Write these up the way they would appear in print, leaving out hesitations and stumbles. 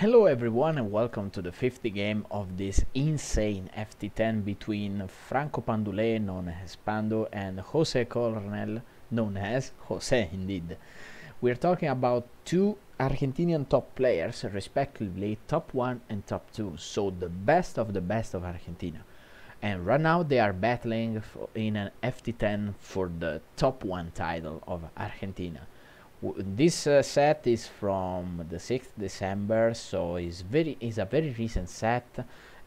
Hello everyone and welcome to the 50th game of this insane FT10 between Franco Pandule, known as Pandu, and José Cornell, known as José indeed. We're talking about two Argentinian top players, respectively top 1 and top 2, so the best of Argentina. And right now they are battling in an FT10 for the top 1 title of Argentina. This set is from the 6th December, so it's a very recent set,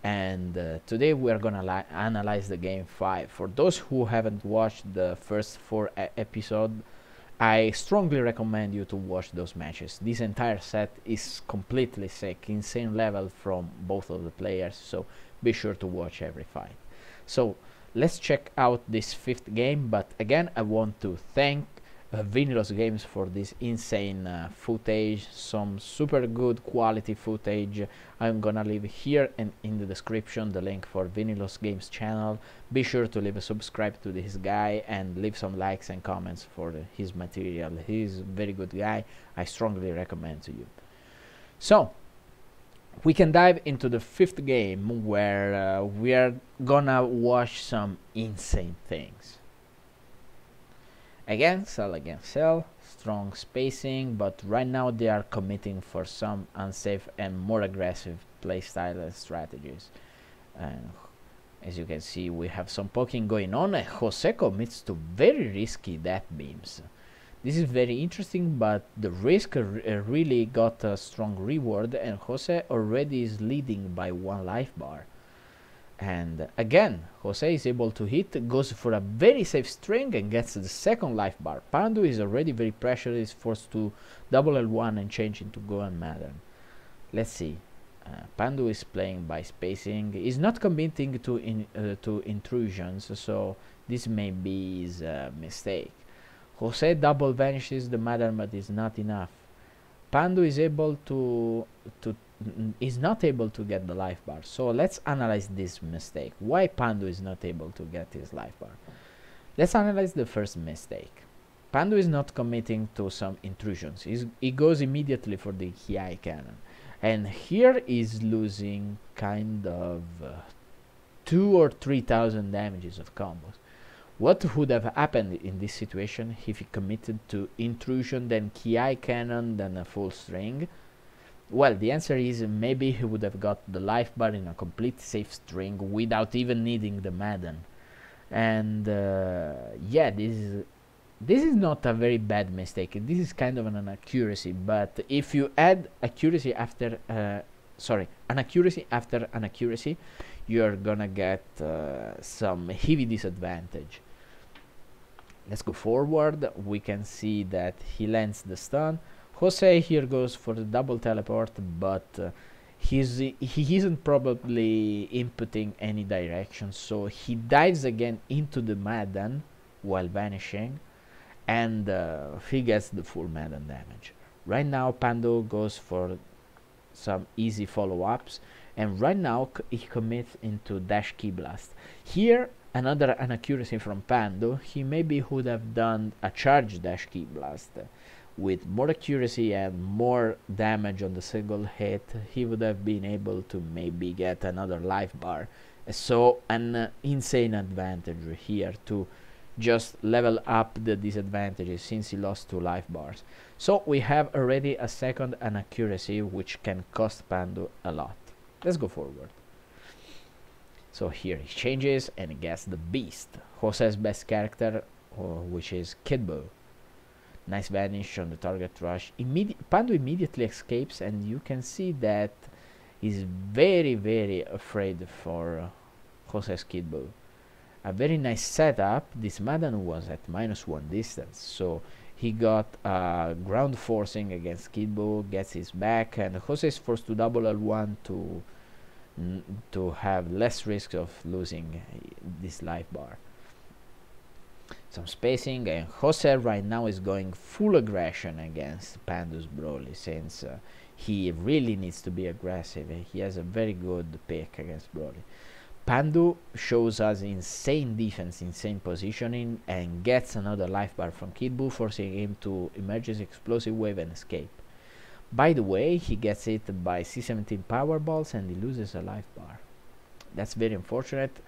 and today we are gonna analyze the game 5. For those who haven't watched the first 4 episodes, I strongly recommend you to watch those matches. This entire set is completely sick, insane level from both of the players, so be sure to watch every fight. So let's check out this 5th game, but again I want to thank Vinilos Games for this insane footage, some super good quality footage. I'm gonna leave here and in the description the link for Vinilos Games channel. Be sure to leave a subscribe to this guy and leave some likes and comments for his material. He's a very good guy. I strongly recommend to you. So we can dive into the 5th game where we are gonna watch some insane things. Again, cell, strong spacing, but right now they are committing for some unsafe and more aggressive playstyle and strategies. And as you can see, we have some poking going on, and Jose commits to very risky death beams. This is very interesting, but the risk really got a strong reward, and Jose already is leading by 1 life bar. And again, Jose is able to hit, goes for a very safe string and gets the 2nd life bar. Pandu is already very pressured, is forced to double L1 and change into Gohan Madden. Let's see. Pandu is playing by spacing. He's not committing to intrusions, so this may be his mistake. Jose double vanishes the Madden, but is not enough. Pandu is able is not able to get the life bar. So let's analyze this mistake. Why Pandu is not able to get his life bar? Let's analyze the first mistake. Pandu is not committing to some intrusions. He goes immediately for the Ki cannon. And here is losing kind of 2,000 or 3,000 damages of combos. What would have happened in this situation if he committed to intrusion, then Ki cannon, then a full string? Well, the answer is maybe he would have got the life bar in a complete safe string without even needing the Madden. And yeah, this is not a very bad mistake. This is kind of an inaccuracy, but if you add accuracy after an accuracy after an accuracy, you're gonna get some heavy disadvantage. Let's go forward. We can see that he lands the stun. Jose here goes for the double teleport, but he isn't probably inputting any direction, so he dives again into the Madden while vanishing, and he gets the full Madden damage. Right now Pandu goes for some easy follow-ups, and right now he commits into dash key blast. Here another inaccuracy from Pandu. He maybe would have done a charge dash key blast. With more accuracy and more damage on the single hit, he would have been able to maybe get another life bar. So an insane advantage here to just level up the disadvantages since he lost 2 life bars. So we have already a 2nd inaccuracy which can cost Pandu a lot. Let's go forward. So here he changes and he gets the Beast, Jose's best character, which is Kidbo. Nice vanish on the target rush. Pandu immediately escapes, and you can see that he's very afraid for Jose's Kidbo. A very nice setup. This Madden was at -1 distance, so he got ground forcing against Kidbo, gets his back, and Jose is forced to double L1 to have less risk of losing this life bar. Some spacing, and Jose right now is going full aggression against Pandu's Broly, since he really needs to be aggressive. He has a very good pick against Broly. Pandu shows us insane defense, insane positioning, and gets another life bar from Kidbu, forcing him to emergency explosive wave and escape. By the way, he gets hit by c17 power balls and he loses a life bar. That's very unfortunate.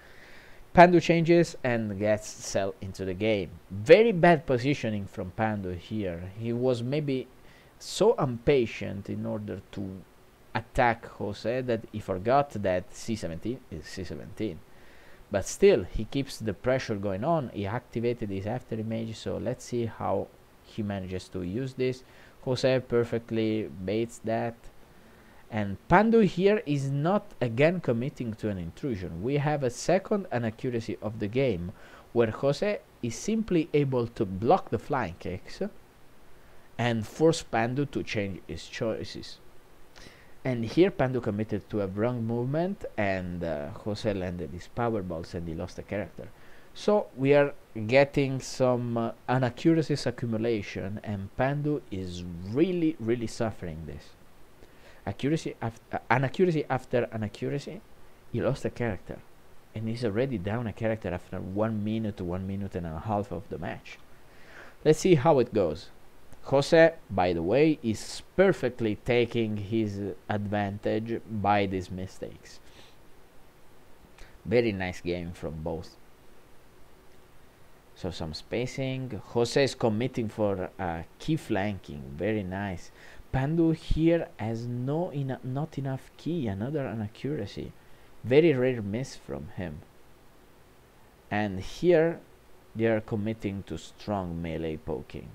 Pandu changes and gets Cell into the game. Very bad positioning from Pandu here. He was maybe so impatient in order to attack Jose that he forgot that c17 is c17. But still, he keeps the pressure going on. He activated his after image, so let's see how he manages to use this. Jose perfectly baits that. And Pandu here is not again committing to an intrusion. We have a second inaccuracy of the game where Jose is simply able to block the flying kicks and force Pandu to change his choices. And here Pandu committed to a wrong movement and Jose landed his power balls and he lost a character. So we are getting some inaccuracies accumulation and Pandu is really suffering this. Inaccuracy after inaccuracy, he lost a character and he's already down a character after 1 minute to 1.5 minutes of the match. Let's see how it goes. Jose, by the way, is perfectly taking his advantage by these mistakes. Very nice game from both. So some spacing. Jose is committing for key flanking. Very nice. Pandu here has not enough key. Another inaccuracy. Very rare miss from him. And here they are committing to strong melee poking.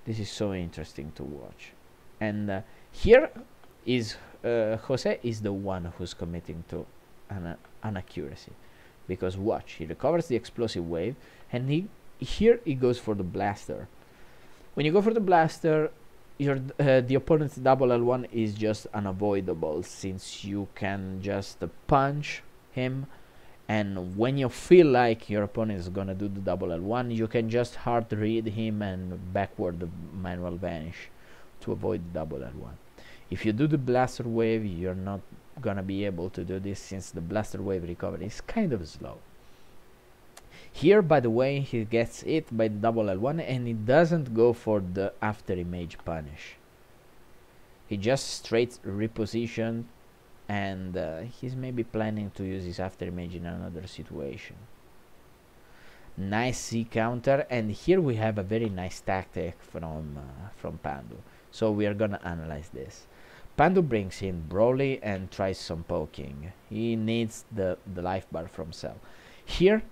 This is so interesting to watch. And here is Jose is the one who's committing to an inaccuracy. Because watch, he recovers the explosive wave and here he goes for the blaster. When you go for the blaster, the opponent's double L1 is just unavoidable since you can just punch him, and when you feel like your opponent is gonna do the double L1, you can just hard read him and backward the manual vanish to avoid the double L1. If you do the blaster wave, you're not gonna be able to do this since the blaster wave recovery is kind of slow. Here, by the way, he gets hit by the double L1 and he doesn't go for the after image punish. He just straight reposition and he's maybe planning to use his after image in another situation. Nice C counter, and here we have a very nice tactic from Pandu. So we are gonna analyze this. Pandu brings in Broly and tries some poking. He needs the life bar from Cell. Here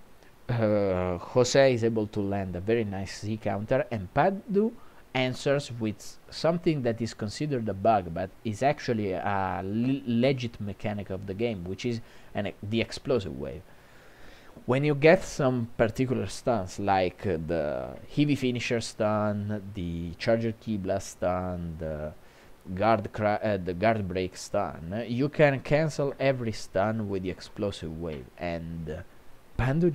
Jose is able to land a very nice Z counter and Pandu answers with something that is considered a bug but is actually a legit mechanic of the game, which is the explosive wave. When you get some particular stuns like the heavy finisher stun, the charger key blast stun, the guard break stun, you can cancel every stun with the explosive wave, and Pandu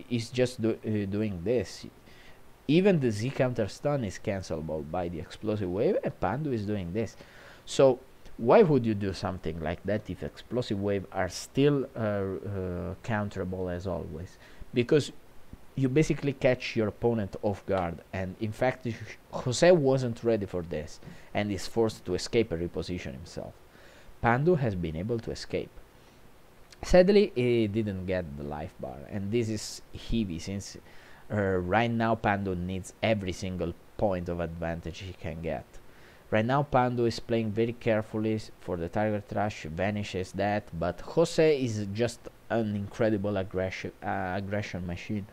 is just doing this. Even the Z counter stun is cancelable by the explosive wave, and Pandu is doing this. So why would you do something like that if explosive wave are still counterable as always? Because you basically catch your opponent off guard, and in fact Jose wasn't ready for this and is forced to escape and reposition himself. Pandu has been able to escape. Sadly, he didn't get the life bar, and this is heavy since right now Pandu needs every single point of advantage he can get. Right now Pandu is playing very carefully for the target rush, vanishes that, but Jose is just an incredible aggression machine,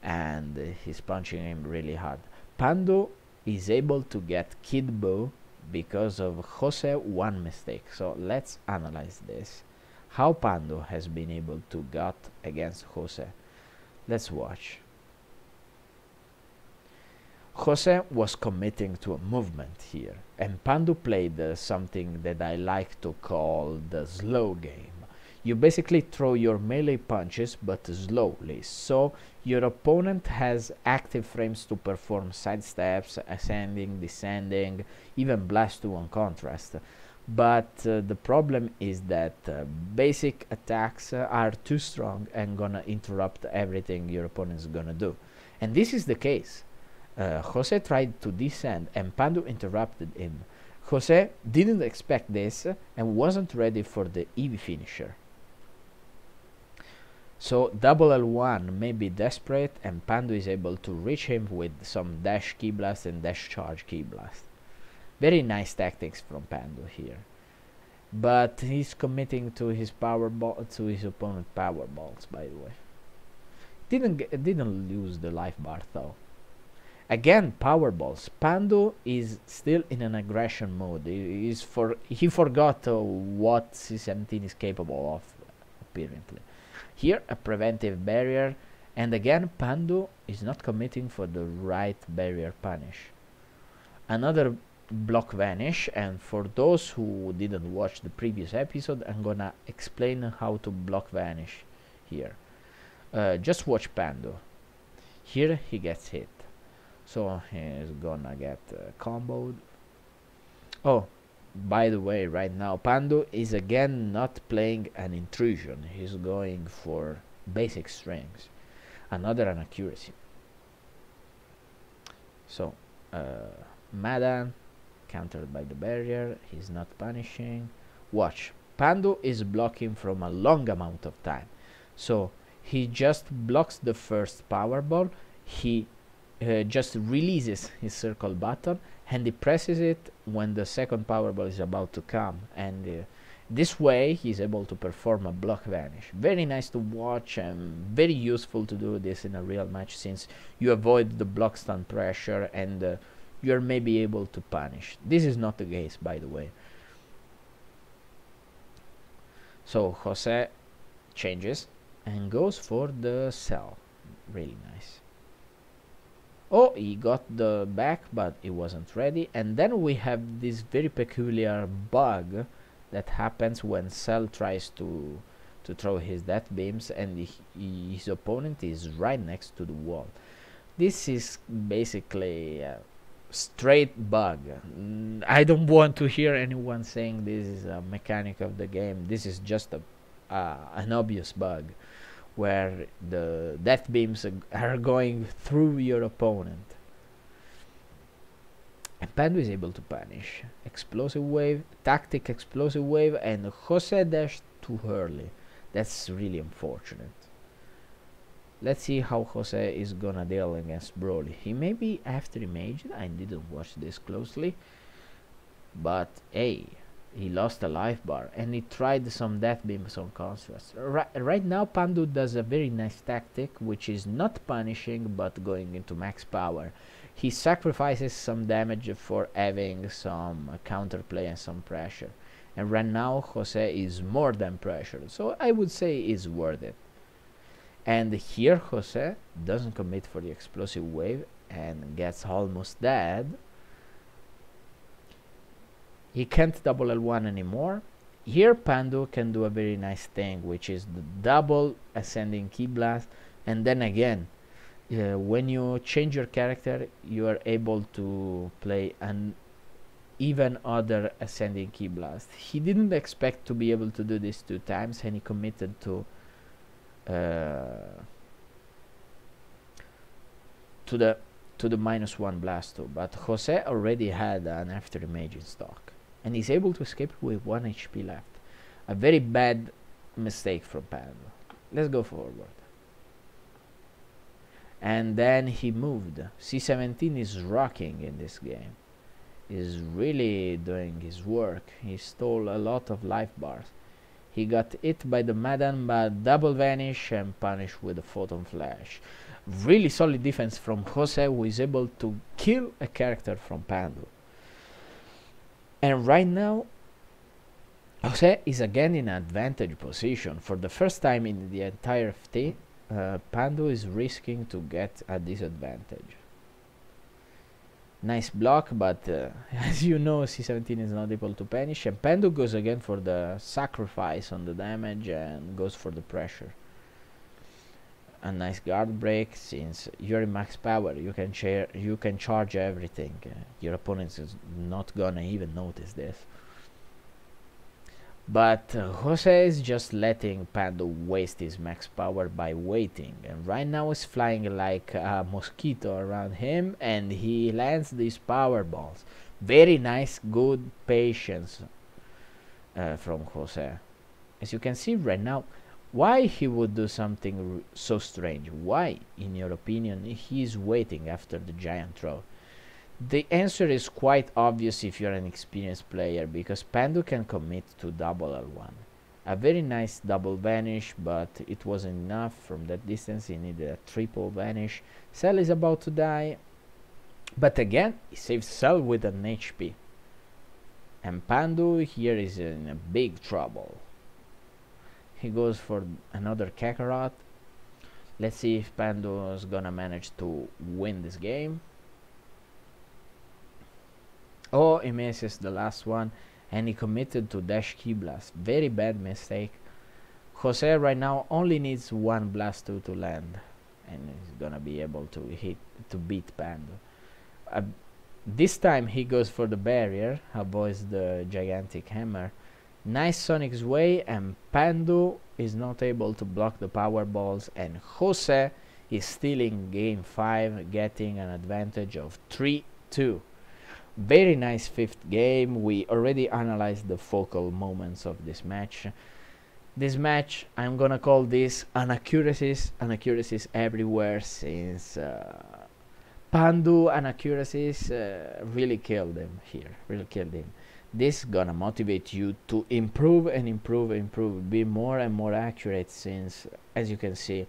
and he's punching him really hard. Pandu is able to get Kid Buu because of Jose one mistake. So let's analyze this. How Pandu has been able to gut against Jose. Let's watch. Jose was committing to a movement here, and Pandu played something that I like to call the slow game. You basically throw your melee punches but slowly, so your opponent has active frames to perform side steps, ascending, descending, even blast 2 on contrast. But the problem is that basic attacks are too strong and gonna interrupt everything your opponent is gonna do. And this is the case. Jose tried to descend and Pandu interrupted him. Jose didn't expect this and wasn't ready for the Eevee finisher. So double L1 may be desperate, and Pandu is able to reach him with some dash Ki Blast and dash charge Ki Blast. Very nice tactics from Pandu here. But he's committing to his opponent power balls, by the way. Didn't lose the life bar though. Again, power balls. Pandu is still in an aggression mode. He forgot what C17 is capable of, apparently. Here, a preventive barrier, and again, Pandu is not committing for the right barrier punish. Another block vanish, and for those who didn't watch the previous episode, I'm gonna explain how to block vanish here. Just watch Pandu. Here he gets hit, so he's gonna get comboed. Oh, by the way, right now Pandu is again not playing an intrusion. He's going for basic strings, another inaccuracy. So Madan countered by the barrier. He's not punishing. Watch, Pandu is blocking from a long amount of time, so he just blocks the first power ball. He just releases his circle button and he presses it when the second power ball is about to come, and this way he's able to perform a block vanish. Very nice to watch and very useful to do this in a real match, since you avoid the block stun pressure and you're maybe able to punish. This is not the case, by the way. So Jose changes and goes for the cell. Really nice. Oh, he got the back, but he wasn't ready. And then we have this very peculiar bug that happens when Cell tries to throw his death beams, and his opponent is right next to the wall. This is basically a straight bug. I don't want to hear anyone saying this is a mechanic of the game. This is just an obvious bug, where the death beams are going through your opponent. And Pandu is able to punish. Explosive wave, tactic explosive wave, and Jose dashed too early. That's really unfortunate. Let's see how Jose is gonna deal against Broly. He may be after image. I didn't watch this closely, but hey, he lost a life bar and he tried some death beams on contrast. Right now Pandu does a very nice tactic, which is not punishing but going into max power. He sacrifices some damage for having some counterplay and some pressure, and right now Jose is more than pressured, so I would say it's worth it. And here Jose doesn't commit for the explosive wave and gets almost dead. He can't double L1 anymore. Here Pandu can do a very nice thing, which is the double ascending Ki Blast, and then again, when you change your character, you are able to play an even other ascending Ki Blast. He didn't expect to be able to do this 2 times, and he committed to the -1 Blasto, but Jose already had an after image in stock, and he's able to escape with 1 HP left. A very bad mistake from Pandu. Let's go forward. And then he moved. C17 is rocking in this game. He's really doing his work. He stole a lot of life bars. He got hit by the Madan, but double vanish and punished with a photon flash. Really solid defense from Jose, who is able to kill a character from Pandu. And right now Jose is again in an advantage position. For the first time in the entire FT, Pandu is risking to get a disadvantage. Nice block, but as you know, C17 is not able to punish, and Pandu goes again for the sacrifice on the damage and goes for the pressure. A nice guard break. Since you're in max power, you can charge everything. Your opponent is not gonna even notice this. But Jose is just letting Pandu waste his max power by waiting, and right now he's flying like a mosquito around him, and he lands these power balls. Very nice, good patience from Jose. As you can see right now, why he would do something so strange? Why, in your opinion, he is waiting after the giant throw? The answer is quite obvious if you're an experienced player, because Pandu can commit to double L1. A very nice double vanish, but it wasn't enough from that distance. He needed a triple vanish. Cell is about to die, but again he saves Cell with an HP. And Pandu here is in a big trouble. He goes for another Kakarot. Let's see if Pandu is gonna manage to win this game. Oh, he misses the last one, and he committed to dash Ki Blast. Very bad mistake. Jose right now only needs one Blast 2 to land, and he's gonna be able to beat Pandu. This time he goes for the barrier, avoids the gigantic hammer. Nice Sonic Sway, and Pandu is not able to block the power balls, and Jose is still in game 5, getting an advantage of 3-2. Very nice fifth game. We already analyzed the focal moments of this match. This match, I'm gonna call this inaccuracies everywhere, since Pandu inaccuracies really killed him here, This gonna motivate you to improve and improve, be more and more accurate, since, as you can see,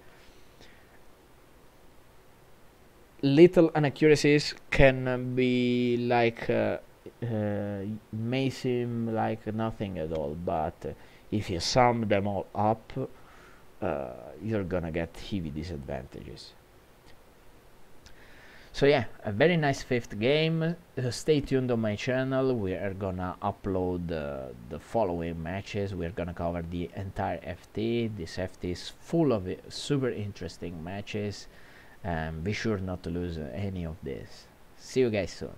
little inaccuracies can be like may seem like nothing at all, but if you sum them all up, you're gonna get heavy disadvantages. So yeah, a very nice fifth game. Stay tuned on my channel. We are gonna upload the following matches. We're gonna cover the entire FT. This FT is full of super interesting matches. Be sure not to lose any of this. See you guys soon.